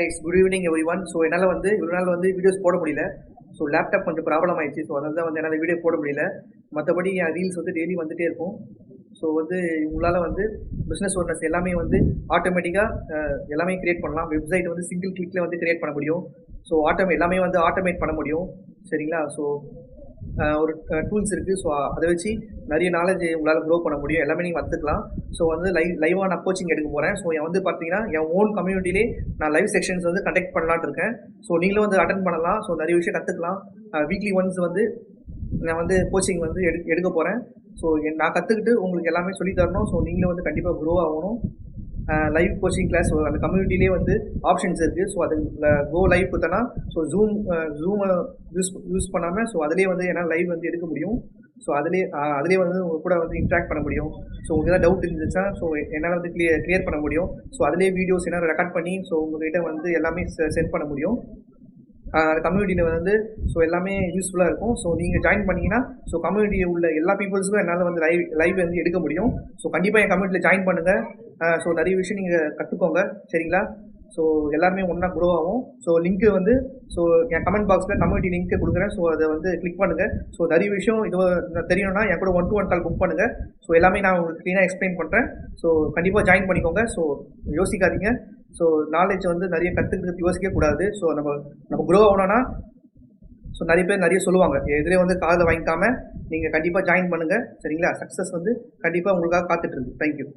Guys, good evening every one. So என்னால் வந்து இவ்வளோ நாள் வந்து வீடியோஸ் போட முடியல. ஸோ லேப்டாப் கொஞ்சம் ப்ராப்ளம் ஆயிடுச்சு. ஸோ அதனால தான் வந்து என்னால் வீடியோ போட முடியல. மற்றபடி என் ரீல்ஸ் வந்து டெய்லி வந்துகிட்டே இருக்கும். ஸோ வந்து உங்களால் வந்து பிஸ்னஸ் ஓனர்ஸ் எல்லாமே வந்து ஆட்டோமேட்டிக்காக எல்லாமே கிரியேட் பண்ணலாம். வெப்சைட் வந்து சிங்கிள் கிளிக்கில் வந்து கிரியேட் பண்ண முடியும். ஸோ எல்லாமே வந்து ஆட்டோமேட் பண்ண முடியும். சரிங்களா? ஸோ ஒரு டூல்ஸ் இருக்குது. ஸோ அதை வச்சு நிறைய நாலேஜ் உங்களால் க்ரோ பண்ண முடியும். எல்லாமே நீங்கள் கற்றுக்கலாம். ஸோ வந்து லைவாக நான் கோச்சிங் எடுக்க போகிறேன். ஸோ என் வந்து பார்த்தீங்கன்னா என் ஓன் கம்யூனிட்டிலே நான் லைவ் செக்ஷன்ஸ் வந்து கண்டக்ட் பண்ணலான்னு இருக்கேன். ஸோ நீங்களும் வந்து அட்டன் பண்ணலாம். ஸோ நிறைய விஷயம் கற்றுக்கலாம். வீக்லி ஒன்ஸ் வந்து நான் வந்து கோச்சிங் வந்து எடுக்க போகிறேன். ஸோ நான் கற்றுக்கிட்டு உங்களுக்கு எல்லாமே சொல்லி தரணும். ஸோ நீங்களும் வந்து கண்டிப்பாக க்ரோ ஆகணும். லைவ் கோச்சிங் கிளாஸ் அந்த கம்யூனிட்டிலே வந்து ஆப்ஷன்ஸ் இருக்குது. ஸோ அது கோ லைவ் கொடுத்தனா ஸோ ஜூமை யூஸ் பண்ணாமல் ஸோ அதிலே வந்து என்னால் லைவ் வந்து எடுக்க முடியும். ஸோ அதிலே வந்து உங்க கூட வந்து இன்ட்ராக்ட் பண்ண முடியும். ஸோ உங்களுக்கு ஏதாவது டவுட் இருந்துச்சுன்னா ஸோ என்னால் வந்து கிளியர் பண்ண முடியும். ஸோ அதிலே வீடியோஸ் என்ன ரெக்கார்ட் பண்ணி ஸோ உங்கள்கிட்ட வந்து எல்லாமே சென்ட் பண்ண முடியும். அந்த கம்யூனிட்டியில் வந்து ஸோ எல்லாமே யூஸ்ஃபுல்லாக இருக்கும். ஸோ நீங்கள் ஜாயின் பண்ணிங்கன்னா ஸோ கம்யூனிட்டியில் உள்ள எல்லா பீப்புள்ஸுக்கும் என்னால் வந்து லைவ் வந்து எடுக்க முடியும். ஸோ கண்டிப்பாக என் கம்யூனிட்டியில் ஜாயின் பண்ணுங்கள். ஸோ நிறைய விஷயம் நீங்கள் கற்றுக்கோங்க. சரிங்களா? ஸோ எல்லாருமே ஒன்றா க்ரோ ஆகும். ஸோ லிங்க்கு வந்து ஸோ என் கமெண்ட் பாக்ஸில் கம்யூனிட்டி லிங்க்கு கொடுக்குறேன். ஸோ அதை வந்து கிளிக் பண்ணுங்கள். ஸோ நிறைய விஷயம் இது தெரியணும்னா என் கூட 1-to-1 கால் புக் பண்ணுங்கள். ஸோ எல்லாமே நான் உங்களுக்கு க்ளீனாக எக்ஸ்பிளைன் பண்ணுறேன். ஸோ கண்டிப்பாக ஜாயின் பண்ணிக்கோங்க. ஸோ யோசிக்காதீங்க. ஸோ நாலேஜ் வந்து நிறைய கற்றுக்கிறதுக்கு யோசிக்கக்கூடாது. ஸோ நம்ம க்ரோ ஆகணும்னா ஸோ நிறைய பேர் நிறைய சொல்லுவாங்க. எதிரே வந்து காதை வாங்கிக்காமல் நீங்கள் கண்டிப்பாக ஜாயின் பண்ணுங்கள். சரிங்களா? சக்ஸஸ் வந்து கண்டிப்பாக உங்களுக்காக காத்துட்ருக்கு. தேங்க்யூ.